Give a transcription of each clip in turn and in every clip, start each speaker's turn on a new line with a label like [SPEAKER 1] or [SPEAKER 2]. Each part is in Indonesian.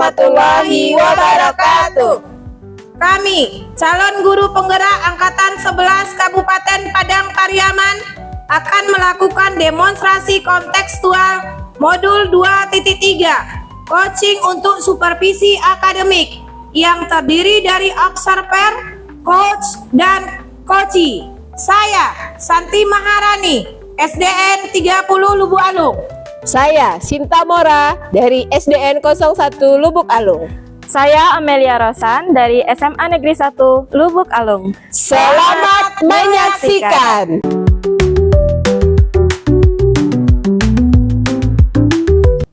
[SPEAKER 1] warahmatullahi wabarakatuh. Kami, calon guru penggerak Angkatan 11 Kabupaten Padang Pariaman, akan melakukan demonstrasi kontekstual modul 2.3, coaching untuk supervisi akademik, yang terdiri dari observer, coach, dan coachee. Saya, Santi Maharani, SDN 30 Lubuk Alung.
[SPEAKER 2] Saya, Sinta Mora, dari SDN 01 Lubuk Alung.
[SPEAKER 3] Saya Amelia Rosan dari SMA Negeri 1 Lubuk Alung.
[SPEAKER 2] Selamat menyaksikan.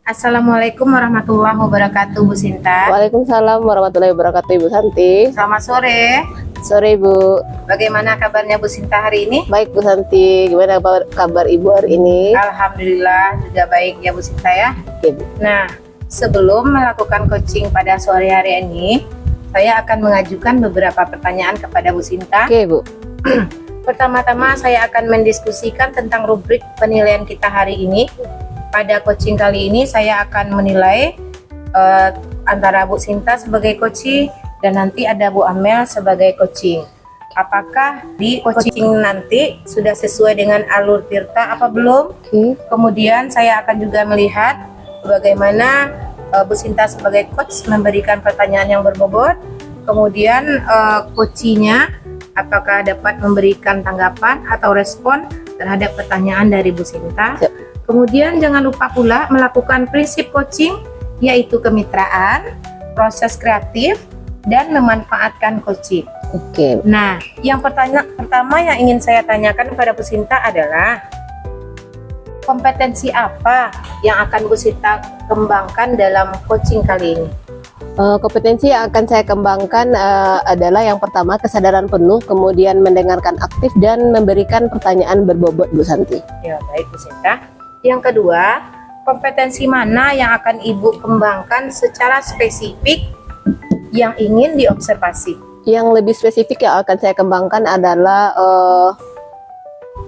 [SPEAKER 1] Assalamualaikum warahmatullahi wabarakatuh, Bu Sinta.
[SPEAKER 2] Waalaikumsalam warahmatullahi wabarakatuh, Ibu Santi.
[SPEAKER 1] Selamat sore.
[SPEAKER 2] Sore, Bu.
[SPEAKER 1] Bagaimana kabarnya Bu Sinta hari ini?
[SPEAKER 2] Baik, Bu Santi. Gimana kabar Ibu hari ini?
[SPEAKER 1] Alhamdulillah juga baik ya Bu Sinta ya.
[SPEAKER 2] Oke, Bu.
[SPEAKER 1] Nah, sebelum melakukan coaching pada sore hari ini, saya akan mengajukan beberapa pertanyaan kepada Bu Sinta.
[SPEAKER 2] Oke, Bu.
[SPEAKER 1] Pertama-tama saya akan mendiskusikan tentang rubrik penilaian kita hari ini. Pada coaching kali ini saya akan menilai antara Bu Sinta sebagai coachee dan nanti ada Bu Amel sebagai coaching. Apakah di coaching nanti sudah sesuai dengan alur tirta apa belum? Kemudian saya akan juga melihat bagaimana Bu Sinta sebagai coach memberikan pertanyaan yang berbobot. Kemudian coachee-nya apakah dapat memberikan tanggapan atau respon terhadap pertanyaan dari Bu Sinta. Kemudian jangan lupa pula melakukan prinsip coaching, yaitu kemitraan, proses kreatif, dan memanfaatkan coaching.
[SPEAKER 2] Oke.
[SPEAKER 1] Nah, yang pertama yang ingin saya tanyakan kepada Bu Sinta adalah kompetensi apa yang akan Bu Sinta kembangkan dalam coaching kali ini?
[SPEAKER 2] Kompetensi yang akan saya kembangkan adalah yang pertama kesadaran penuh, kemudian mendengarkan aktif dan memberikan pertanyaan berbobot, Bu Santi.
[SPEAKER 1] Ya, baik Bu Sinta. Yang kedua, kompetensi mana yang akan Ibu kembangkan secara spesifik yang ingin diobservasi?
[SPEAKER 2] Yang lebih spesifik yang akan saya kembangkan adalah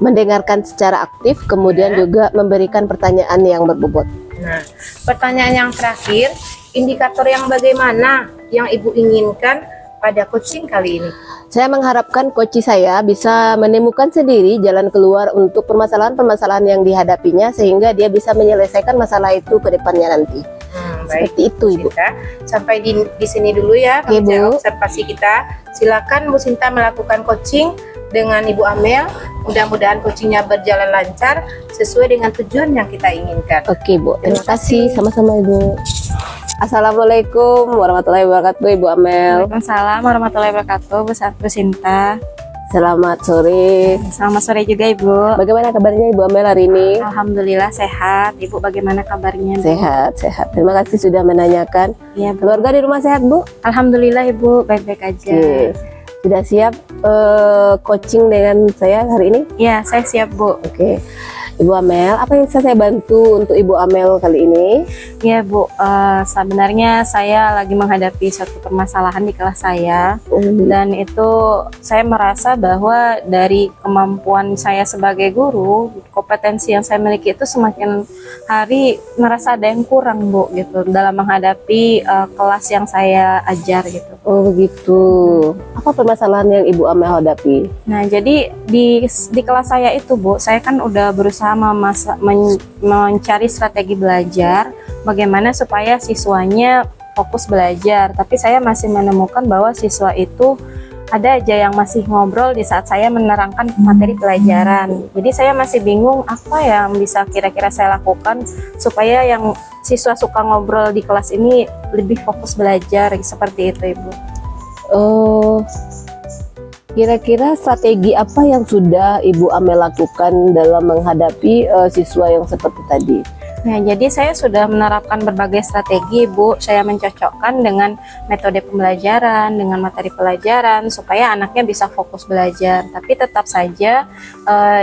[SPEAKER 2] mendengarkan secara aktif, kemudian juga memberikan pertanyaan yang berbobot.
[SPEAKER 1] Nah, pertanyaan yang terakhir, indikator yang bagaimana yang Ibu inginkan pada coaching kali ini?
[SPEAKER 2] Saya mengharapkan coachee saya bisa menemukan sendiri jalan keluar untuk permasalahan-permasalahan yang dihadapinya sehingga dia bisa menyelesaikan masalah itu ke depannya nanti. Seperti
[SPEAKER 1] baik,
[SPEAKER 2] itu, Ibu.
[SPEAKER 1] Sinta. Sampai di sini dulu ya observasi kita. Silakan Bu Sinta melakukan coaching dengan Ibu Amel. Mudah-mudahan coachingnya berjalan lancar sesuai dengan tujuan yang kita inginkan.
[SPEAKER 2] Oke, Bu. Terima kasih. Sama-sama, Ibu. Assalamualaikum warahmatullahi wabarakatuh, Ibu Amel.
[SPEAKER 3] Waalaikumsalam warahmatullahi wabarakatuh, Bu Sinta.
[SPEAKER 2] Selamat sore.
[SPEAKER 3] Selamat sore juga, Ibu.
[SPEAKER 2] Bagaimana kabarnya Ibu Amel hari ini?
[SPEAKER 3] Alhamdulillah sehat. Ibu bagaimana kabarnya, Bu?
[SPEAKER 2] Sehat, sehat. Terima kasih sudah menanyakan.
[SPEAKER 3] Iya, Bu.
[SPEAKER 2] Keluarga di rumah sehat, Bu?
[SPEAKER 3] Alhamdulillah, Ibu baik-baik aja.
[SPEAKER 2] Oke. Sudah siap coaching dengan saya hari ini?
[SPEAKER 3] Iya, saya siap, Bu.
[SPEAKER 2] Oke. Ibu Amel, apa yang bisa saya bantu untuk Ibu Amel kali ini?
[SPEAKER 3] Ya, Bu, sebenarnya saya lagi menghadapi suatu permasalahan di kelas saya, dan itu saya merasa bahwa dari kemampuan saya sebagai guru, kompetensi yang saya miliki itu semakin hari merasa ada yang kurang, Bu, gitu, dalam menghadapi kelas yang saya ajar gitu.
[SPEAKER 2] Oh begitu. Apa permasalahan yang Ibu Amel hadapi?
[SPEAKER 3] Nah, jadi di kelas saya itu, Bu, saya kan udah berusaha mencari strategi belajar bagaimana supaya siswanya fokus belajar, tapi saya masih menemukan bahwa siswa itu ada aja yang masih ngobrol di saat saya menerangkan materi pelajaran. Jadi saya masih bingung apa yang bisa kira-kira saya lakukan supaya yang siswa suka ngobrol di kelas ini lebih fokus belajar, seperti itu, Ibu.
[SPEAKER 2] Kira-kira strategi apa yang sudah Ibu Amel lakukan dalam menghadapi siswa yang seperti tadi?
[SPEAKER 3] Nah, jadi saya sudah menerapkan berbagai strategi, Bu. Saya mencocokkan dengan metode pembelajaran, dengan materi pelajaran, supaya anaknya bisa fokus belajar. Tapi tetap saja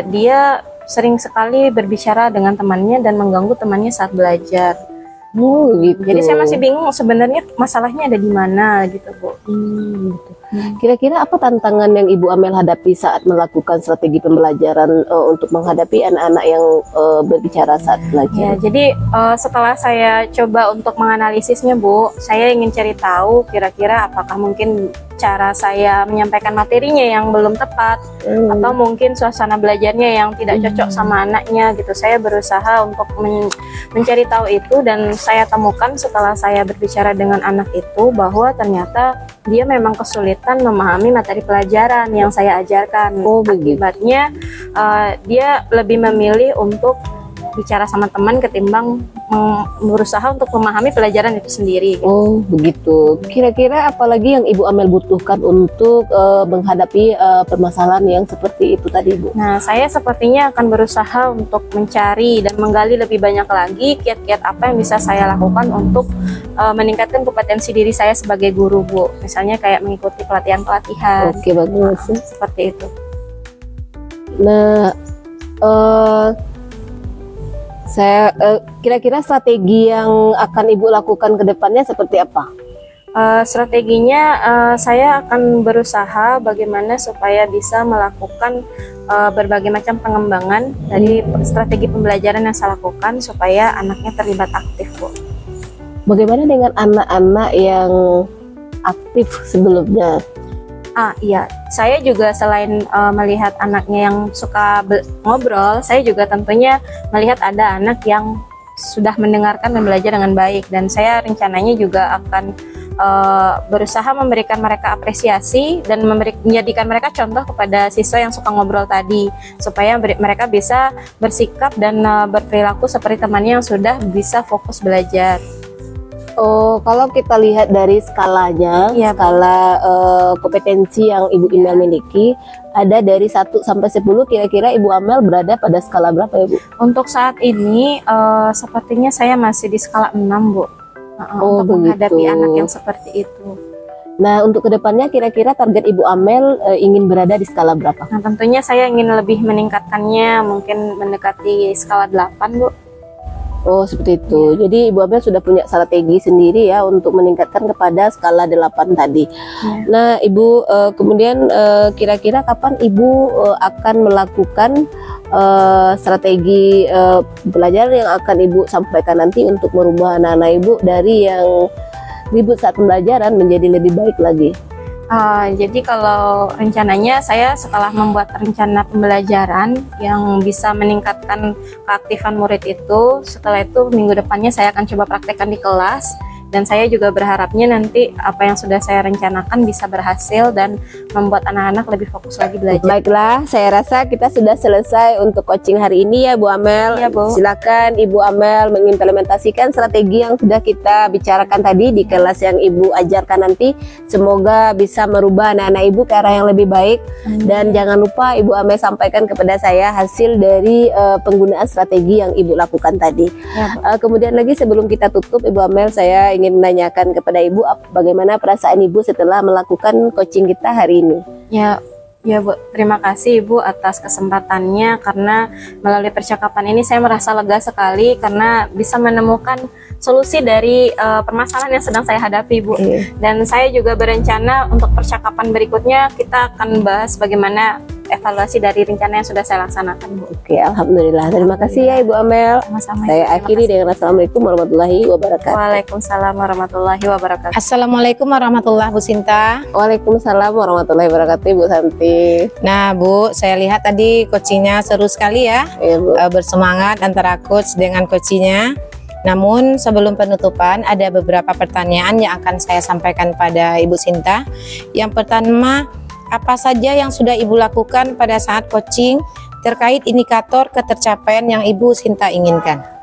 [SPEAKER 3] dia sering sekali berbicara dengan temannya dan mengganggu temannya saat belajar.
[SPEAKER 2] Gitu.
[SPEAKER 3] Jadi saya masih bingung sebenarnya masalahnya ada di mana gitu, Bu.
[SPEAKER 2] Gitu. Kira-kira apa tantangan yang Ibu Amel hadapi saat melakukan strategi pembelajaran untuk menghadapi anak-anak yang berbicara saat
[SPEAKER 3] Ya,
[SPEAKER 2] belajar?
[SPEAKER 3] jadi setelah saya coba untuk menganalisisnya, Bu, saya ingin cari tahu kira-kira apakah mungkin cara saya menyampaikan materinya yang belum tepat, atau mungkin suasana belajarnya yang tidak cocok sama anaknya gitu. Saya berusaha untuk mencari tahu itu, dan saya temukan setelah saya berbicara dengan anak itu bahwa ternyata dia memang kesulitan memahami materi pelajaran yang saya ajarkan.
[SPEAKER 2] Oh, begitu.
[SPEAKER 3] Akibatnya dia lebih memilih untuk bicara sama teman ketimbang berusaha untuk memahami pelajaran itu sendiri.
[SPEAKER 2] Oh, begitu. Kira-kira apalagi yang Ibu Amel butuhkan untuk menghadapi permasalahan yang seperti itu tadi, Bu?
[SPEAKER 3] Nah, saya sepertinya akan berusaha untuk mencari dan menggali lebih banyak lagi kiat-kiat apa yang bisa saya lakukan untuk meningkatkan kompetensi diri saya sebagai guru, Bu. Misalnya kayak mengikuti pelatihan-pelatihan.
[SPEAKER 2] Oke, bagus.
[SPEAKER 3] Seperti itu.
[SPEAKER 2] Nah, saya kira-kira strategi yang akan Ibu lakukan ke depannya seperti apa?
[SPEAKER 3] Strateginya saya akan berusaha bagaimana supaya bisa melakukan berbagai macam pengembangan dari strategi pembelajaran yang saya lakukan supaya anaknya terlibat aktif, Bu.
[SPEAKER 2] Bagaimana dengan anak-anak yang aktif sebelumnya?
[SPEAKER 3] Iya, saya juga selain melihat anaknya yang suka ngobrol, saya juga tentunya melihat ada anak yang sudah mendengarkan dan belajar dengan baik, dan saya rencananya juga akan berusaha memberikan mereka apresiasi dan menjadikan mereka contoh kepada siswa yang suka ngobrol tadi, supaya mereka bisa bersikap dan berperilaku seperti temannya yang sudah bisa fokus belajar.
[SPEAKER 2] Oh, kalau kita lihat dari skalanya,
[SPEAKER 3] Iya, Bu.
[SPEAKER 2] skala kompetensi yang Ibu
[SPEAKER 3] Iya.
[SPEAKER 2] Amel miliki, ada dari 1 sampai 10, kira-kira Ibu Amel berada pada skala berapa ya, Bu?
[SPEAKER 3] Untuk saat ini sepertinya saya masih di skala 6, Bu.
[SPEAKER 2] Oh,
[SPEAKER 3] untuk menghadapi
[SPEAKER 2] begitu.
[SPEAKER 3] anak yang seperti itu.
[SPEAKER 2] Nah, untuk kedepannya kira-kira target Ibu Amel ingin berada di skala berapa?
[SPEAKER 3] Nah, tentunya saya ingin lebih meningkatkannya, mungkin mendekati skala 8, Bu.
[SPEAKER 2] Oh, seperti itu. Jadi Ibu Amel sudah punya strategi sendiri ya untuk meningkatkan kepada skala 8 tadi. Nah, Ibu kemudian kira-kira kapan Ibu akan melakukan strategi belajar yang akan Ibu sampaikan nanti untuk merubah anak-anak Ibu dari yang ribut saat pembelajaran menjadi lebih baik lagi?
[SPEAKER 3] Jadi kalau rencananya saya setelah membuat rencana pembelajaran yang bisa meningkatkan keaktifan murid itu, setelah itu minggu depannya saya akan coba praktekkan di kelas, dan saya juga berharapnya nanti apa yang sudah saya rencanakan bisa berhasil dan membuat anak-anak lebih fokus lagi belajar.
[SPEAKER 2] Baiklah, saya rasa kita sudah selesai untuk coaching hari ini ya Bu Amel.
[SPEAKER 3] Iya, Bu.
[SPEAKER 2] Silakan Ibu Amel mengimplementasikan strategi yang sudah kita bicarakan tadi di kelas yang Ibu ajarkan nanti. Semoga bisa merubah anak-anak Ibu ke arah yang lebih baik. Dan jangan lupa Ibu Amel sampaikan kepada saya hasil dari penggunaan strategi yang Ibu lakukan tadi.
[SPEAKER 3] Ya, Bu.
[SPEAKER 2] Kemudian lagi sebelum kita tutup Ibu Amel, saya ingin menanyakan kepada Ibu bagaimana perasaan Ibu setelah melakukan coaching kita hari ini.
[SPEAKER 3] Ya, Bu, terima kasih Ibu atas kesempatannya, karena melalui percakapan ini saya merasa lega sekali karena bisa menemukan solusi dari permasalahan yang sedang saya hadapi, Bu. Dan saya juga berencana untuk percakapan berikutnya kita akan bahas bagaimana evaluasi dari rencana yang sudah saya laksanakan, Bu.
[SPEAKER 2] Oke, alhamdulillah. Terima kasih ya Ibu Amel.
[SPEAKER 3] Sama-sama.
[SPEAKER 2] Saya
[SPEAKER 3] Terima
[SPEAKER 2] akhiri
[SPEAKER 3] kasih.
[SPEAKER 2] dengan Assalamualaikum warahmatullahi wabarakatuh.
[SPEAKER 3] Waalaikumsalam warahmatullahi wabarakatuh.
[SPEAKER 1] Assalamualaikum warahmatullahi Bu Sinta.
[SPEAKER 2] Waalaikumsalam warahmatullahi wabarakatuh Ibu Santi.
[SPEAKER 1] Nah Bu, saya lihat tadi coachingnya seru sekali ya.
[SPEAKER 2] Ya, Bu.
[SPEAKER 1] Bersemangat antara coach dengan coachingnya. Namun sebelum penutupan ada beberapa pertanyaan yang akan saya sampaikan pada Ibu Sinta. Yang pertama, apa saja yang sudah Ibu lakukan pada saat coaching terkait indikator ketercapaian yang Ibu Sinta inginkan?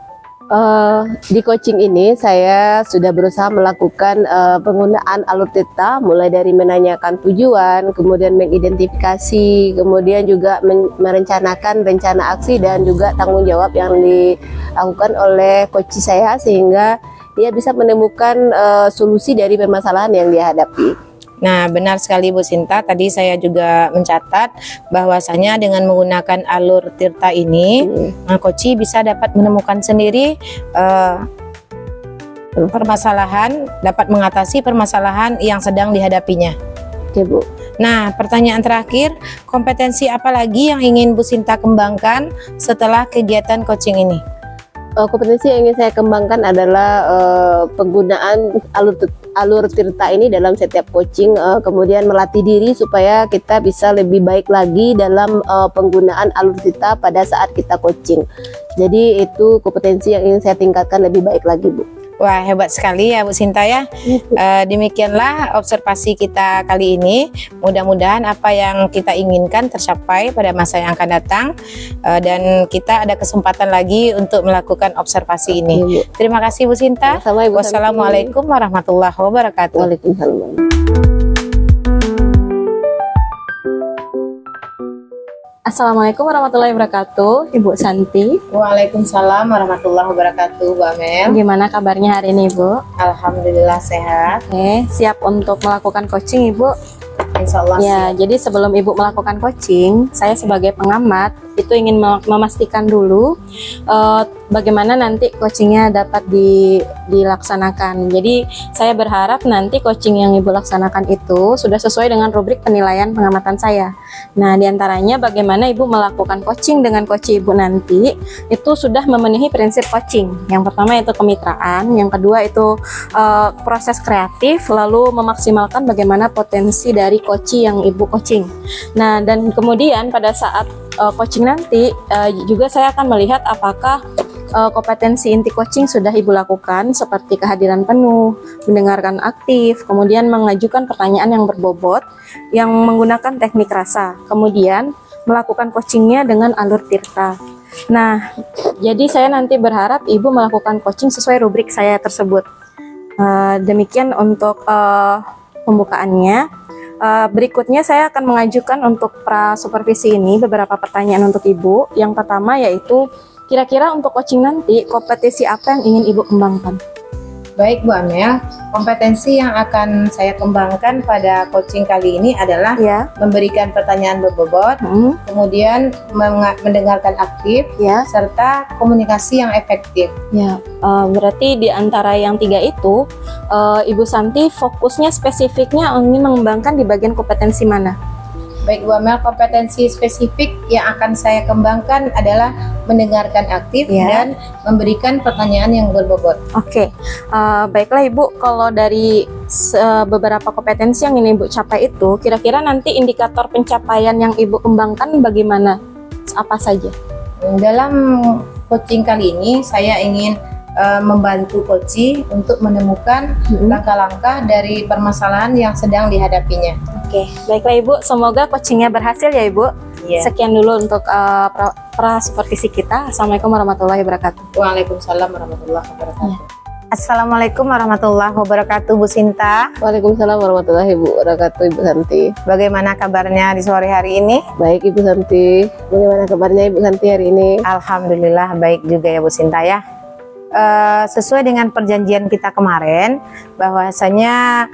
[SPEAKER 2] Di coaching ini saya sudah berusaha melakukan penggunaan alur theta, mulai dari menanyakan tujuan, kemudian mengidentifikasi, kemudian juga merencanakan rencana aksi dan juga tanggung jawab yang dilakukan oleh coach saya, sehingga dia bisa menemukan solusi dari permasalahan yang dia hadapi.
[SPEAKER 1] Nah, benar sekali Bu Sinta. Tadi saya juga mencatat bahwasanya dengan menggunakan alur tirta ini, coach bisa dapat menemukan sendiri permasalahan, dapat mengatasi permasalahan yang sedang dihadapinya.
[SPEAKER 2] Oke Bu.
[SPEAKER 1] Nah, pertanyaan terakhir, kompetensi apa lagi yang ingin Bu Sinta kembangkan setelah kegiatan coaching ini?
[SPEAKER 2] Kompetensi yang ingin saya kembangkan adalah penggunaan alur tirta ini dalam setiap coaching, kemudian melatih diri supaya kita bisa lebih baik lagi dalam penggunaan alur tirta pada saat kita coaching. Jadi itu kompetensi yang ingin saya tingkatkan lebih baik lagi Bu.
[SPEAKER 1] Wah, hebat sekali ya Bu Sinta ya. Demikianlah observasi kita kali ini. Mudah-mudahan apa yang kita inginkan tercapai pada masa yang akan datang, dan kita ada kesempatan lagi untuk melakukan observasi ini.
[SPEAKER 2] Bu.
[SPEAKER 1] Terima kasih Bu Sinta.
[SPEAKER 2] Sama Ibu Santi.
[SPEAKER 1] Wassalamualaikum warahmatullahi wabarakatuh.
[SPEAKER 2] Waalaikumsalam.
[SPEAKER 3] Assalamualaikum warahmatullahi wabarakatuh, Ibu Santi.
[SPEAKER 1] Waalaikumsalam warahmatullahi wabarakatuh, Bu Amel.
[SPEAKER 3] Gimana kabarnya hari ini, Bu?
[SPEAKER 1] Alhamdulillah sehat.
[SPEAKER 3] Oke, siap untuk melakukan coaching, Ibu?
[SPEAKER 1] Insya Allah
[SPEAKER 3] Ya,
[SPEAKER 1] siap.
[SPEAKER 3] jadi sebelum Ibu melakukan coaching, saya sebagai pengamat itu ingin memastikan dulu bagaimana nanti coachingnya dapat dilaksanakan. Jadi saya berharap nanti coaching yang Ibu laksanakan itu sudah sesuai dengan rubrik penilaian pengamatan saya. Nah, diantaranya bagaimana Ibu melakukan coaching dengan coach Ibu nanti itu sudah memenuhi prinsip coaching. Yang pertama itu kemitraan, yang kedua itu proses kreatif, lalu memaksimalkan bagaimana potensi dari coach yang Ibu coaching. Nah, dan kemudian pada saat coaching nanti juga saya akan melihat apakah kompetensi inti coaching sudah Ibu lakukan, seperti kehadiran penuh, mendengarkan aktif, kemudian mengajukan pertanyaan yang berbobot yang menggunakan teknik rasa, kemudian melakukan coachingnya dengan alur tirta. Nah, jadi saya nanti berharap Ibu melakukan coaching sesuai rubrik saya tersebut. Demikian untuk pembukaannya. Berikutnya saya akan mengajukan untuk pra-supervisi ini beberapa pertanyaan untuk Ibu. Yang pertama yaitu, kira-kira untuk coaching nanti kompetensi apa yang ingin Ibu kembangkan?
[SPEAKER 1] Baik Bu Amel, kompetensi yang akan saya kembangkan pada coaching kali ini adalah
[SPEAKER 3] Ya,
[SPEAKER 1] memberikan pertanyaan berbobot, kemudian mendengarkan aktif,
[SPEAKER 3] ya,
[SPEAKER 1] serta komunikasi yang efektif.
[SPEAKER 3] ya. Berarti di antara yang tiga itu, Ibu Santi fokusnya spesifiknya ingin mengembangkan di bagian kompetensi mana?
[SPEAKER 1] Baik Bu Amel, kompetensi spesifik yang akan saya kembangkan adalah mendengarkan aktif
[SPEAKER 3] Ya.
[SPEAKER 1] dan memberikan pertanyaan yang berbobot.
[SPEAKER 3] Oke, baiklah Ibu, kalau dari beberapa kompetensi yang ingin Ibu capai itu, kira-kira nanti indikator pencapaian yang Ibu kembangkan bagaimana? Apa saja?
[SPEAKER 1] Dalam coaching kali ini saya ingin membantu coach untuk menemukan langkah-langkah dari permasalahan yang sedang dihadapinya.
[SPEAKER 3] Oke, baiklah Ibu, semoga coachingnya berhasil ya Ibu.
[SPEAKER 1] Iya.
[SPEAKER 3] Sekian dulu untuk pra-supervisi kita. Assalamualaikum warahmatullahi wabarakatuh.
[SPEAKER 1] Waalaikumsalam warahmatullahi wabarakatuh. Assalamualaikum warahmatullahi wabarakatuh, Bu Sinta.
[SPEAKER 2] Waalaikumsalam warahmatullahi wabarakatuh, Ibu Santi.
[SPEAKER 1] Bagaimana kabarnya di sore hari ini?
[SPEAKER 2] Baik Ibu Santi. Bagaimana kabarnya Ibu Santi hari ini?
[SPEAKER 1] Alhamdulillah baik juga ya Bu Sinta ya. Sesuai dengan perjanjian kita kemarin, bahwasanya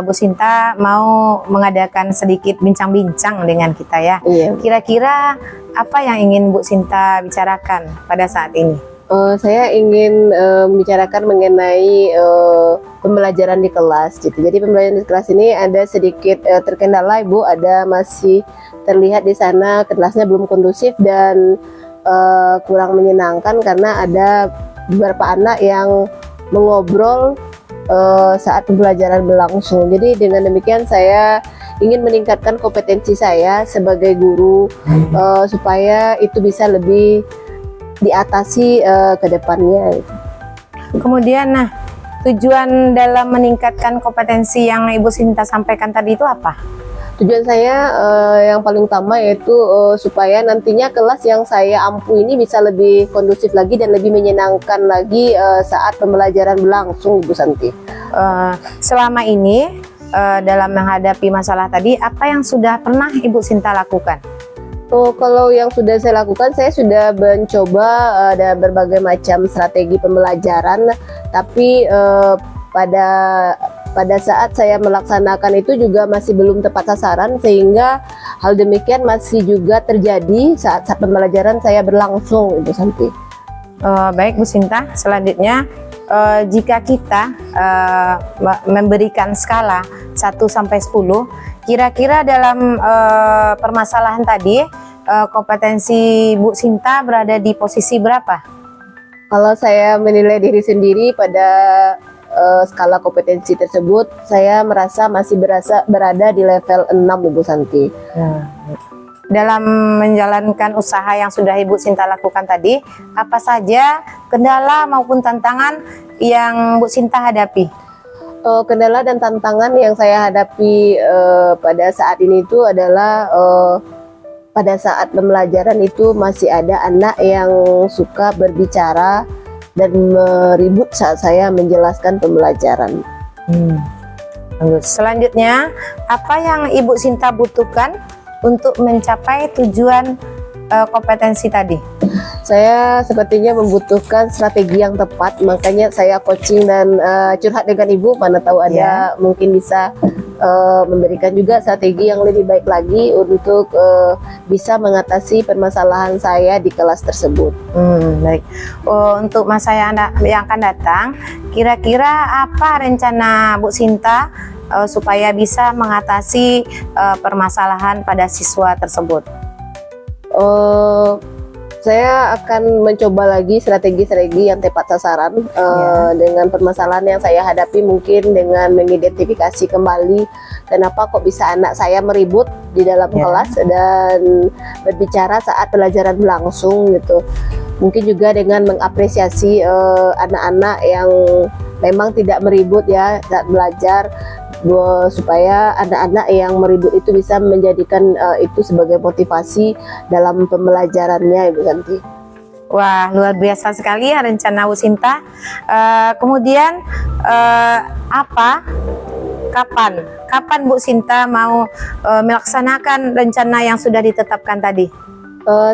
[SPEAKER 1] Bu Sinta mau mengadakan sedikit bincang-bincang dengan kita ya.
[SPEAKER 2] Iya.
[SPEAKER 1] Kira-kira apa yang ingin Bu Sinta bicarakan pada saat ini?
[SPEAKER 2] Saya ingin membicarakan mengenai pembelajaran di kelas gitu. Jadi pembelajaran di kelas ini ada sedikit terkendala Ibu, ada masih terlihat di sana kelasnya belum kondusif dan kurang menyenangkan karena ada beberapa anak yang mengobrol saat pembelajaran berlangsung. Jadi dengan demikian saya ingin meningkatkan kompetensi saya sebagai guru supaya itu bisa lebih diatasi ke depannya gitu.
[SPEAKER 1] Kemudian tujuan dalam meningkatkan kompetensi yang Ibu Sinta sampaikan tadi itu apa?
[SPEAKER 2] Tujuan saya yang paling utama yaitu supaya nantinya kelas yang saya ampu ini bisa lebih kondusif lagi dan lebih menyenangkan lagi saat pembelajaran berlangsung, Ibu Santi.
[SPEAKER 1] Selama ini dalam menghadapi masalah tadi, apa yang sudah pernah Ibu Sinta lakukan?
[SPEAKER 2] Kalau yang sudah saya lakukan, saya sudah mencoba ada berbagai macam strategi pembelajaran, tapi pada saat saya melaksanakan itu juga masih belum tepat sasaran, sehingga hal demikian masih juga terjadi saat pembelajaran saya berlangsung, Ibu Santi.
[SPEAKER 1] Baik Bu Sinta, selanjutnya jika kita memberikan skala 1 sampai 10, kira-kira dalam permasalahan tadi kompetensi Bu Sinta berada di posisi berapa?
[SPEAKER 2] Kalau saya menilai diri sendiri pada skala kompetensi tersebut, saya merasa masih berada di level 6, Ibu Santi.
[SPEAKER 1] Dalam menjalankan usaha yang sudah Ibu Sinta lakukan tadi, apa saja kendala maupun tantangan yang Bu Sinta hadapi?
[SPEAKER 2] Kendala dan tantangan yang saya hadapi pada saat ini itu adalah pada saat pembelajaran itu masih ada anak yang suka berbicara dan meribut saat saya menjelaskan pembelajaran.
[SPEAKER 1] Selanjutnya, apa yang Ibu Sinta butuhkan untuk mencapai tujuan kompetensi tadi?
[SPEAKER 2] Saya sepertinya membutuhkan strategi yang tepat, makanya saya coaching dan curhat dengan Ibu, mana tahu ada mungkin bisa memberikan juga strategi yang lebih baik lagi untuk bisa mengatasi permasalahan saya di kelas tersebut.
[SPEAKER 1] Baik. Untuk masa yang akan datang, kira-kira apa rencana Bu Sinta supaya bisa mengatasi permasalahan pada siswa tersebut?
[SPEAKER 2] Saya akan mencoba lagi strategi-strategi yang tepat sasaran dengan permasalahan yang saya hadapi, mungkin dengan mengidentifikasi kembali kenapa kok bisa anak saya meribut di dalam kelas dan berbicara saat pelajaran berlangsung gitu. Mungkin juga dengan mengapresiasi anak-anak yang memang tidak meribut ya saat belajar, supaya anak-anak yang meribut itu bisa menjadikan itu sebagai motivasi dalam pembelajarannya, Ibu Santi.
[SPEAKER 1] Wah, luar biasa sekali ya rencana Bu Sinta. Kemudian kapan Bu Sinta mau melaksanakan rencana yang sudah ditetapkan tadi?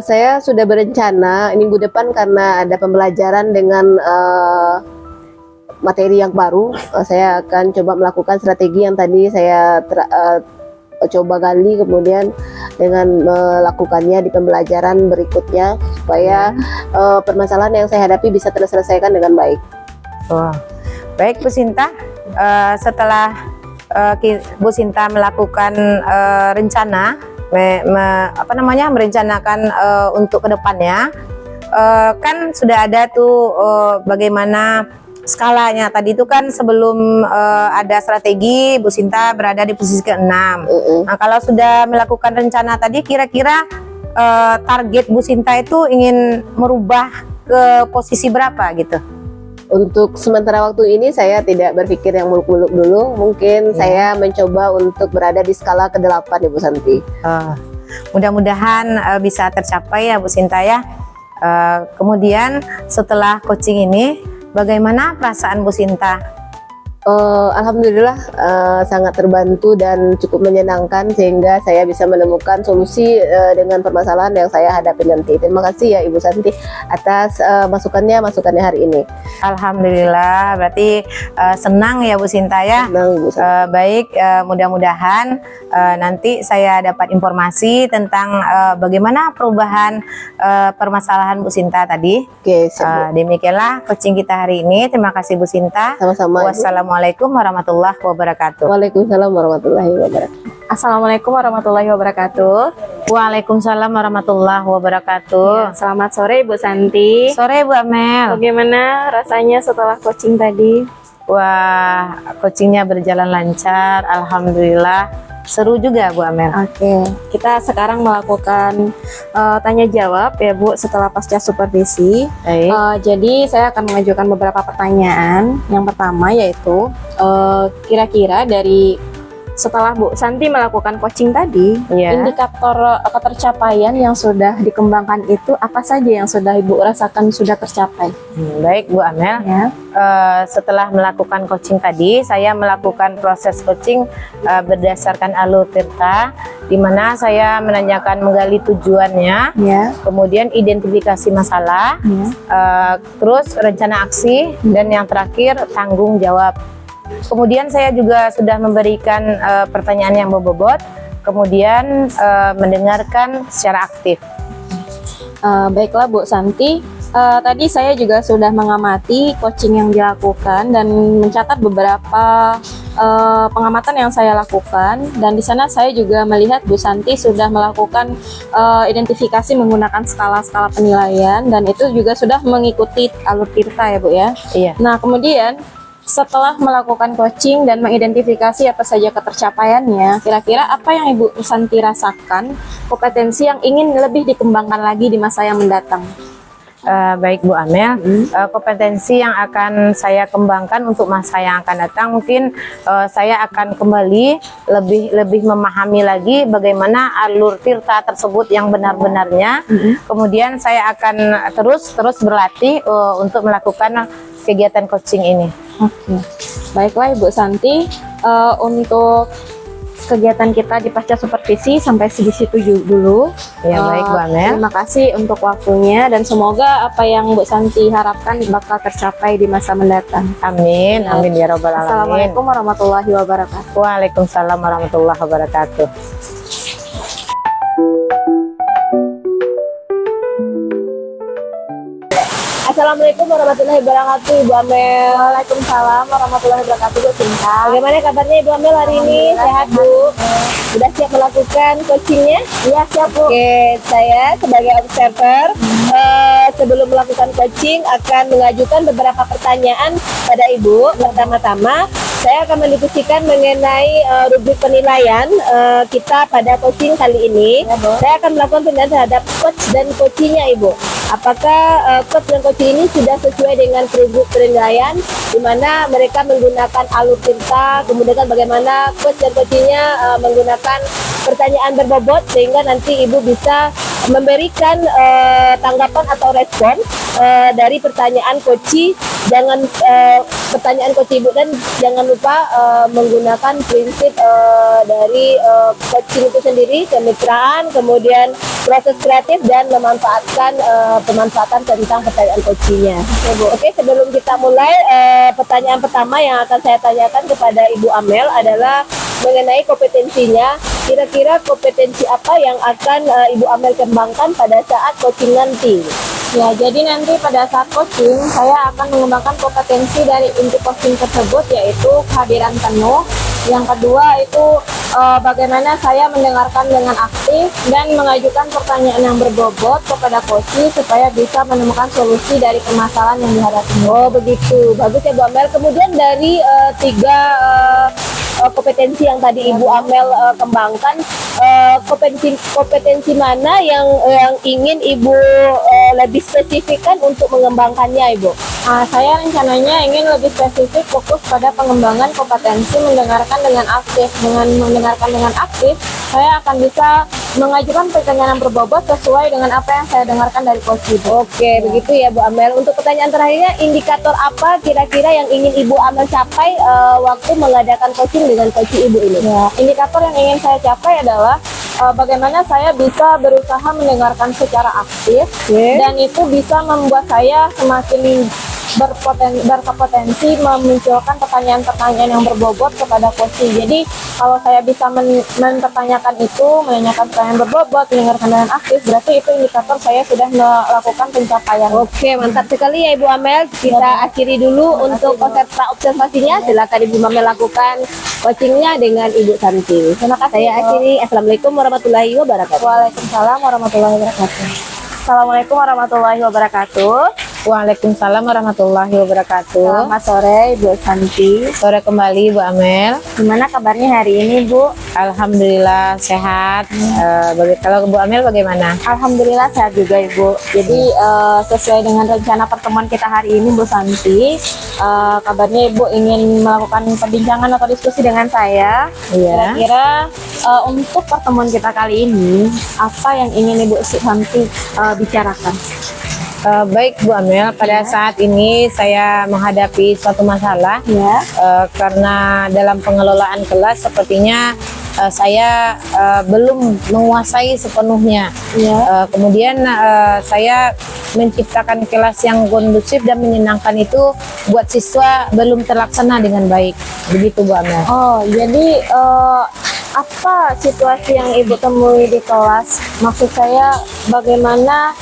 [SPEAKER 2] Saya sudah berencana minggu depan karena ada pembelajaran dengan materi yang baru. Saya akan coba melakukan strategi yang tadi saya coba gali, kemudian dengan melakukannya di pembelajaran berikutnya supaya permasalahan yang saya hadapi bisa terselesaikan dengan baik.
[SPEAKER 1] Baik Bu Sinta, setelah Bu Sinta melakukan rencana merencanakan untuk kedepannya, kan sudah ada tuh bagaimana skalanya tadi itu kan sebelum ada strategi Bu Sinta berada di posisi ke-6. Nah, kalau sudah melakukan rencana tadi, kira-kira target Bu Sinta itu ingin merubah ke posisi berapa gitu?
[SPEAKER 2] Untuk sementara waktu ini saya tidak berpikir yang muluk-muluk dulu. Mungkin saya mencoba untuk berada di skala ke-8, Ibu Santi.
[SPEAKER 1] Mudah-mudahan bisa tercapai ya Bu Sinta ya. Kemudian setelah coaching ini, bagaimana perasaan Bu Sinta?
[SPEAKER 2] Alhamdulillah sangat terbantu dan cukup menyenangkan sehingga saya bisa menemukan solusi dengan permasalahan yang saya hadapi nanti. Terima kasih ya Ibu Santi atas masukannya hari ini.
[SPEAKER 1] Alhamdulillah, berarti senang ya Bu Sinta ya.
[SPEAKER 2] Senang, Ibu Santi.
[SPEAKER 1] Baik, mudah-mudahan nanti saya dapat informasi tentang bagaimana perubahan permasalahan Bu Sinta tadi.
[SPEAKER 2] Oke, siap.
[SPEAKER 1] Demikianlah coaching kita hari ini. Terima kasih Bu Sinta.
[SPEAKER 2] Sama-sama.
[SPEAKER 1] Wassalamualaikum warahmatullahi wabarakatuh.
[SPEAKER 2] Waalaikumsalam warahmatullahi wabarakatuh.
[SPEAKER 3] Assalamualaikum warahmatullahi wabarakatuh.
[SPEAKER 1] Waalaikumsalam warahmatullahi wabarakatuh.
[SPEAKER 3] Ya, selamat sore Ibu Santi.
[SPEAKER 1] Sore Bu Amel.
[SPEAKER 3] Bagaimana rasanya setelah coaching tadi?
[SPEAKER 1] Wah, coachingnya berjalan lancar, alhamdulillah. Seru juga Bu Amel.
[SPEAKER 3] Oke, kita sekarang melakukan tanya jawab ya Bu setelah pasca supervisi. Jadi saya akan mengajukan beberapa pertanyaan. Yang pertama yaitu kira-kira dari setelah Bu Santi melakukan coaching tadi, indikator ketercapaian yang sudah dikembangkan itu apa saja yang sudah Ibu rasakan sudah tercapai?
[SPEAKER 1] Baik Bu Amel, setelah melakukan coaching tadi, saya melakukan proses coaching berdasarkan Alur Tirta, di mana saya menanyakan menggali tujuannya, kemudian identifikasi masalah, terus rencana aksi, dan yang terakhir tanggung jawab. Kemudian saya juga sudah memberikan pertanyaan yang berbobot, kemudian mendengarkan secara aktif.
[SPEAKER 3] Baiklah Bu Santi, Tadi saya juga sudah mengamati coaching yang dilakukan dan mencatat beberapa pengamatan yang saya lakukan, dan di sana saya juga melihat Bu Santi sudah melakukan identifikasi menggunakan skala-skala penilaian, dan itu juga sudah mengikuti alur Tirta ya Bu ya.
[SPEAKER 1] Iya.
[SPEAKER 3] Nah kemudian setelah melakukan coaching dan mengidentifikasi apa saja ketercapaiannya, kira-kira apa yang Ibu Santi rasakan kompetensi yang ingin lebih dikembangkan lagi di masa yang mendatang?
[SPEAKER 1] Baik Bu Amel, kompetensi yang akan saya kembangkan untuk masa yang akan datang, mungkin saya akan kembali lebih memahami lagi bagaimana alur Tirta tersebut yang benar-benarnya. Kemudian saya akan terus berlatih untuk melakukan kegiatan coaching ini.
[SPEAKER 3] Oke, baiklah Ibu Santi, untuk kegiatan kita di pasca supervisi sampai di situ dulu.
[SPEAKER 1] Ya baik Bu Amel.
[SPEAKER 3] Terima kasih untuk waktunya, dan semoga apa yang Bu Santi harapkan bakal tercapai di masa mendatang.
[SPEAKER 1] Amin, amin ya robbal alamin.
[SPEAKER 3] Assalamualaikum warahmatullahi wabarakatuh.
[SPEAKER 1] Waalaikumsalam warahmatullahi wabarakatuh.
[SPEAKER 2] Assalamualaikum warahmatullahi wabarakatuh, Ibu Amel.
[SPEAKER 3] Waalaikumsalam warahmatullahi wabarakatuh, Bu Cinta.
[SPEAKER 2] Bagaimana kabarnya Ibu Amel hari ini? Sehat Bu? Sudah siap melakukan coachingnya?
[SPEAKER 3] Iya siap Bu.
[SPEAKER 2] Oke, saya sebagai observer sebelum melakukan coaching akan mengajukan beberapa pertanyaan pada Ibu. Pertama-tama, saya akan mendiskusikan mengenai rubrik penilaian kita pada coaching kali ini. Saya akan melakukan penilaian terhadap coach dan coachingnya Ibu. Apakah coach dan coach ini sudah sesuai dengan rubrik penilaian, di mana mereka menggunakan alur Tirta, kemudian bagaimana coach dan coachingnya menggunakan pertanyaan berbobot, sehingga nanti Ibu bisa memberikan tanggapan atau respon dari pertanyaan coach. Jangan pertanyaan coach Ibu, dan jangan lupa menggunakan prinsip dari coaching itu sendiri, kemitraan, kemudian proses kreatif, dan memanfaatkan pemanfaatan tentang pertanyaan coachingnya. Oke, sebelum kita mulai, pertanyaan pertama yang akan saya tanyakan kepada Ibu Amel adalah mengenai kompetensinya. Kira-kira kompetensi apa yang akan Ibu Amel kembangkan pada saat coaching nanti?
[SPEAKER 3] Ya, jadi nanti pada saat coaching saya akan mengembangkan kompetensi dari inti coaching tersebut, yaitu kehadiran penuh. Yang kedua itu bagaimana saya mendengarkan dengan aktif dan mengajukan pertanyaan yang berbobot kepada coach supaya bisa menemukan solusi dari permasalahan yang dihadapi.
[SPEAKER 2] Oh begitu, bagus ya Bu Amel. Kemudian dari tiga kompetensi yang tadi Ibu Amel kembangkan, kompetensi mana yang ingin Ibu lebih spesifikkan untuk mengembangkannya Ibu?
[SPEAKER 3] Saya rencananya ingin lebih spesifik fokus pada pengembangan kompetensi mendengarkan dengan aktif. Dengan mendengarkan dengan aktif, saya akan bisa mengajukan pertanyaan yang berbobot sesuai dengan apa yang saya dengarkan dari coach Ibu.
[SPEAKER 2] Oke, begitu ya Bu Amel. Untuk pertanyaan terakhirnya, indikator apa kira-kira yang ingin Ibu Amel capai waktu mengadakan coaching dengan coach Ibu ini?
[SPEAKER 3] Ya, indikator yang ingin saya capai adalah bagaimana saya bisa berusaha mendengarkan secara aktif, dan itu bisa membuat saya semakin berkepotensi memunculkan pertanyaan-pertanyaan yang berbobot kepada coach. Jadi kalau saya bisa menanyakan pertanyaan berbobot, mendengarkan dengan aktif, berarti itu indikator saya sudah melakukan pencapaian.
[SPEAKER 2] Oke, mantap sekali ya Ibu Amel. Kita akhiri dulu untuk observasinya. Silakan Ibu Amel lakukan coachingnya dengan Ibu Santi.
[SPEAKER 3] Terima kasih.
[SPEAKER 2] Saya akhiri. Assalamualaikum warahmatullahi wabarakatuh.
[SPEAKER 3] Waalaikumsalam warahmatullahi wabarakatuh. Assalamualaikum warahmatullahi wabarakatuh.
[SPEAKER 1] Waalaikumsalam warahmatullahi wabarakatuh.
[SPEAKER 3] Selamat sore Bu Santi.
[SPEAKER 1] Sore kembali Bu Amel.
[SPEAKER 3] Gimana kabarnya hari ini Bu?
[SPEAKER 1] Alhamdulillah sehat. Kalau Bu Amel bagaimana?
[SPEAKER 3] Alhamdulillah sehat juga Ibu. Jadi sesuai dengan rencana pertemuan kita hari ini Bu Santi, kabarnya Ibu ingin melakukan perbincangan atau diskusi dengan saya.
[SPEAKER 1] Iya.
[SPEAKER 3] Kira-kira untuk pertemuan kita kali ini, apa yang ingin Ibu Santi bicarakan?
[SPEAKER 1] Baik Bu Amel, pada saat ini saya menghadapi suatu masalah
[SPEAKER 3] Ya.
[SPEAKER 1] Karena dalam pengelolaan kelas sepertinya saya belum menguasai sepenuhnya.
[SPEAKER 3] Ya.
[SPEAKER 1] Kemudian saya menciptakan kelas yang kondusif dan menyenangkan itu buat siswa belum terlaksana dengan baik. Begitu Bu Amel.
[SPEAKER 3] Oh, jadi apa situasi yang Ibu temui di kelas? Maksud saya bagaimana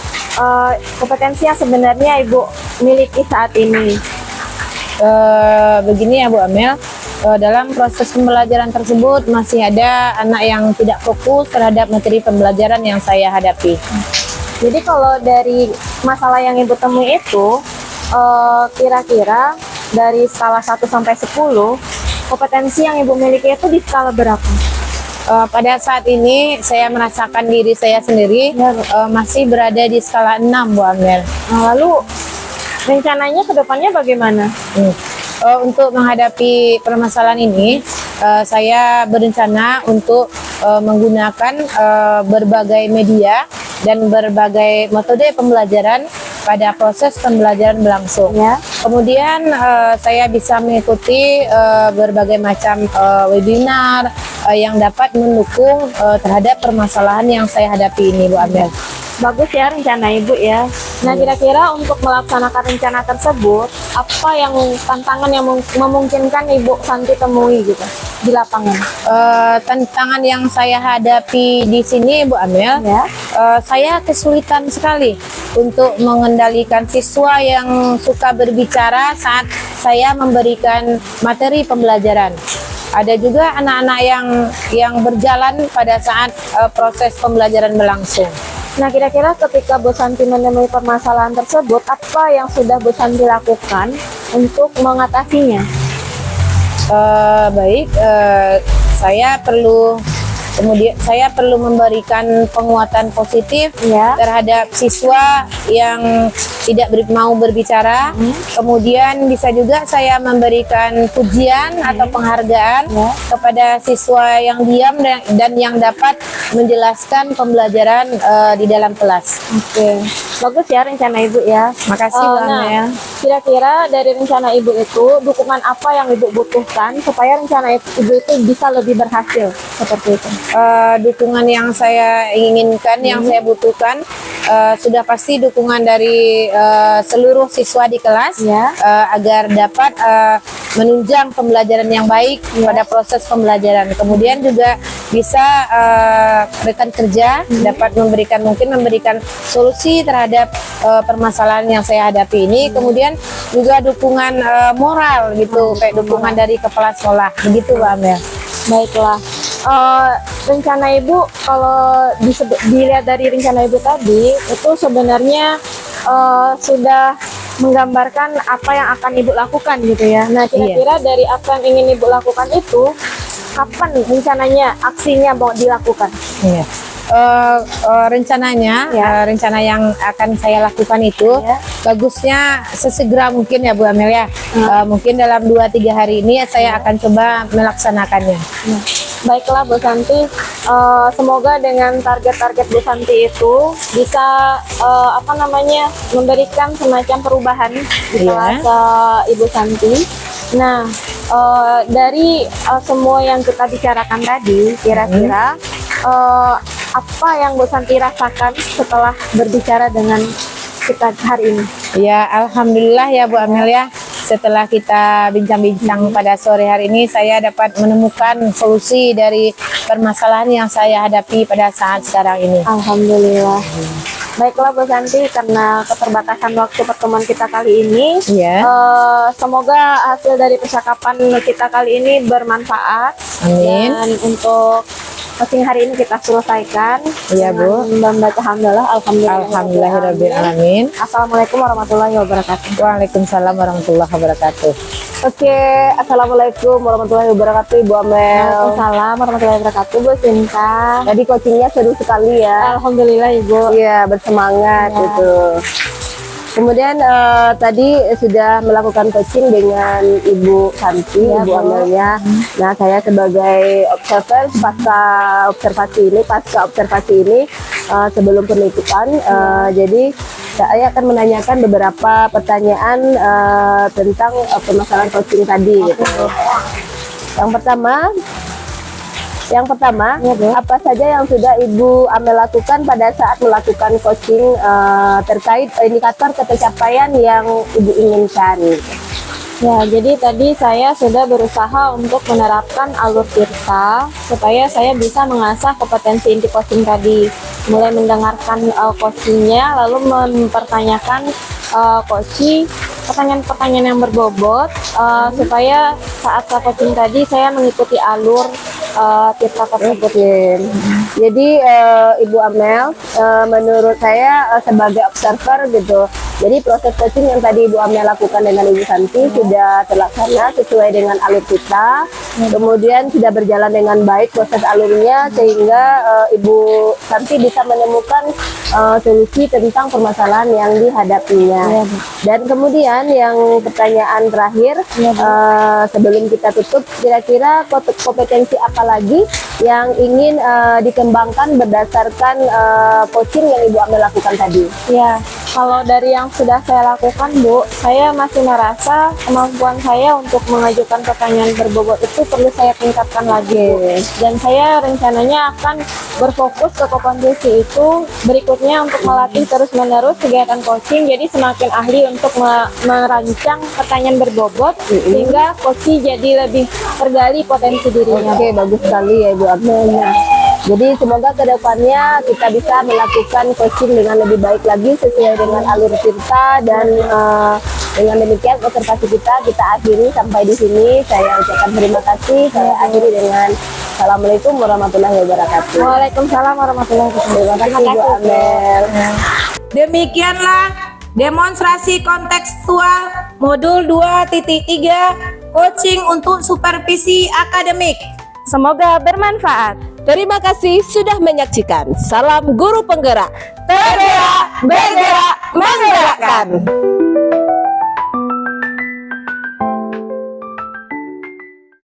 [SPEAKER 3] kompetensi yang sebenarnya Ibu miliki saat ini?
[SPEAKER 1] Begini ya Bu Amel, dalam proses pembelajaran tersebut masih ada anak yang tidak fokus terhadap materi pembelajaran yang saya hadapi.
[SPEAKER 3] Jadi kalau dari masalah yang Ibu temui itu, kira-kira dari skala 1 sampai 10, kompetensi yang Ibu miliki itu di skala berapa?
[SPEAKER 1] Pada saat ini saya merasakan diri saya sendiri masih berada di skala 6 Bu Amel.
[SPEAKER 3] Nah, lalu rencananya ke depannya bagaimana?
[SPEAKER 1] Untuk menghadapi permasalahan ini, saya berencana untuk menggunakan berbagai media dan berbagai metode pembelajaran pada proses pembelajaran berlangsung.
[SPEAKER 3] Ya.
[SPEAKER 1] Kemudian saya bisa mengikuti berbagai macam webinar yang dapat mendukung terhadap permasalahan yang saya hadapi ini, Bu Amel.
[SPEAKER 3] Bagus ya rencana Ibu ya. Nah, kira-kira untuk melaksanakan rencana tersebut, apa yang tantangan yang memungkinkan Ibu Santi temui gitu di lapangan?
[SPEAKER 1] Tantangan yang saya hadapi di sini, Bu Amel,
[SPEAKER 3] Ya.
[SPEAKER 1] saya kesulitan sekali untuk mengendalikan siswa yang suka berbicara saat saya memberikan materi pembelajaran. Ada juga anak-anak yang berjalan pada saat proses pembelajaran berlangsung.
[SPEAKER 3] Nah, kira-kira ketika Bu Santi menemui permasalahan tersebut, apa yang sudah Bu Santi lakukan untuk mengatasinya?
[SPEAKER 1] Baik, saya perlu memberikan penguatan positif
[SPEAKER 3] Ya.
[SPEAKER 1] terhadap siswa yang tidak mau berbicara. Kemudian bisa juga saya memberikan pujian atau penghargaan
[SPEAKER 3] Ya.
[SPEAKER 1] kepada siswa yang diam dan yang dapat menjelaskan pembelajaran di dalam kelas.
[SPEAKER 3] Oke, bagus ya rencana Ibu ya.
[SPEAKER 1] Makasih Bu Amel.
[SPEAKER 3] Kira-kira dari rencana Ibu itu, dukungan apa yang Ibu butuhkan supaya rencana Ibu itu bisa lebih berhasil seperti itu?
[SPEAKER 1] Dukungan yang saya inginkan, yang saya butuhkan, sudah pasti dukungan dari seluruh siswa di kelas,
[SPEAKER 3] Ya.
[SPEAKER 1] agar dapat menunjang pembelajaran yang baik pada proses pembelajaran. Kemudian juga bisa rekan kerja dapat memberikan solusi terhadap permasalahan yang saya hadapi ini. Kemudian juga dukungan moral gitu, kayak dukungan dari kepala sekolah, begitu Mbak Amel.
[SPEAKER 3] Baiklah. Rencana Ibu, kalau dilihat dari rencana Ibu tadi, itu sebenarnya sudah menggambarkan apa yang akan Ibu lakukan gitu ya. Nah, kira-kira dari apa yang ingin Ibu lakukan itu, kapan rencananya aksinya mau dilakukan?
[SPEAKER 1] Iya. Rencananya,
[SPEAKER 3] Ya.
[SPEAKER 1] rencana yang akan saya lakukan itu
[SPEAKER 3] Ya.
[SPEAKER 1] bagusnya sesegera mungkin ya Bu Amel ya. Mungkin dalam 2-3 hari ini saya akan coba melaksanakannya.
[SPEAKER 3] Nah, baiklah Bu Santi, semoga dengan target-target Bu Santi itu bisa memberikan semacam perubahan di
[SPEAKER 1] Iya.
[SPEAKER 3] kelas Ibu Santi. Nah, dari semua yang kita bicarakan tadi, kira-kira apa yang Bu Santi rasakan setelah berbicara dengan kita hari ini?
[SPEAKER 1] Ya, alhamdulillah ya Bu Amel ya. Setelah kita bincang-bincang pada sore hari ini, saya dapat menemukan solusi dari permasalahan yang saya hadapi pada saat sekarang ini.
[SPEAKER 3] Alhamdulillah. Baiklah Bu Santi, karena keterbatasan waktu pertemuan kita kali ini,
[SPEAKER 1] Iya.
[SPEAKER 3] semoga hasil dari percakapan kita kali ini bermanfaat.
[SPEAKER 1] Amin.
[SPEAKER 3] Dan untuk meeting hari ini kita selesaikan.
[SPEAKER 1] Iya, Bu.
[SPEAKER 3] dengan membaca hamdalah.
[SPEAKER 1] Alhamdulillahirabbil alamin.
[SPEAKER 3] Assalamualaikum warahmatullahi wabarakatuh.
[SPEAKER 1] Waalaikumsalam warahmatullahi wabarakatuh.
[SPEAKER 2] Oke, assalamualaikum warahmatullahi wabarakatuh Ibu Amel.
[SPEAKER 3] Waalaikumsalam warahmatullahi wabarakatuh Bu Sinta.
[SPEAKER 2] Tadi coachingnya seru sekali ya.
[SPEAKER 3] Alhamdulillah Ibu.
[SPEAKER 2] Iya, bersemangat
[SPEAKER 3] Iya.
[SPEAKER 2] gitu. Kemudian tadi sudah melakukan coaching dengan Ibu Santi,
[SPEAKER 3] Iya,
[SPEAKER 2] Ibu
[SPEAKER 3] Bu.
[SPEAKER 2] Amelia. Nah, saya sebagai observer pasca observasi ini sebelum penutupan, jadi saya akan menanyakan beberapa pertanyaan tentang permasalahan coaching tadi. Gitu. Yang pertama,
[SPEAKER 3] Iya, Bu.
[SPEAKER 2] apa saja yang sudah Ibu Amel lakukan pada saat melakukan coaching terkait indikator pencapaian yang Ibu inginkan?
[SPEAKER 3] Ya, jadi tadi saya sudah berusaha untuk menerapkan alur Tirta supaya saya bisa mengasah kompetensi inti coaching tadi. mulai mendengarkan coachingnya, lalu mempertanyakan coaching pertanyaan-pertanyaan yang berbobot supaya saat saya coaching tadi saya mengikuti alur tirta tersebut.
[SPEAKER 2] Jadi Ibu Amel, menurut saya sebagai observer gitu, jadi proses coaching yang tadi Ibu Amel lakukan dengan Ibu Santi sudah terlaksana sesuai dengan alur kita, kemudian sudah berjalan dengan baik proses alurnya sehingga Ibu Santi bisa menemukan solusi tentang permasalahan yang dihadapinya. Dan kemudian yang pertanyaan terakhir, sebelum kita tutup, kira-kira kompetensi apa lagi yang ingin dikembangkan berdasarkan coaching yang Ibu Amel lakukan tadi?
[SPEAKER 3] Ya, kalau dari yang sudah saya lakukan, Bu, saya masih merasa kemampuan saya untuk mengajukan pertanyaan berbobot itu perlu saya tingkatkan lagi, Bu. Dan saya rencananya akan berfokus ke kompetensi itu berikutnya untuk melatih terus-menerus kegiatan coaching, jadi semakin ahli untuk merancang pertanyaan berbobot sehingga coaching jadi lebih tergali potensi dirinya.
[SPEAKER 2] Oke, bagus sekali ya Ibu Amel. Jadi semoga kedepannya kita bisa melakukan coaching dengan lebih baik lagi sesuai dengan alur tirta, dan dengan demikian observasi kita akhiri sampai di sini. Saya ucapkan terima kasih. Saya akhiri dengan Assalamualaikum warahmatullahi wabarakatuh.
[SPEAKER 3] Waalaikumsalam warahmatullahi wabarakatuh.
[SPEAKER 2] Terima kasih Bu Amel.
[SPEAKER 1] Demikianlah demonstrasi kontekstual modul 2.3 coaching untuk supervisi akademik.
[SPEAKER 3] Semoga bermanfaat.
[SPEAKER 2] Terima kasih sudah menyaksikan. Salam guru penggerak.
[SPEAKER 1] Tergerak, bergerak, menggerakkan.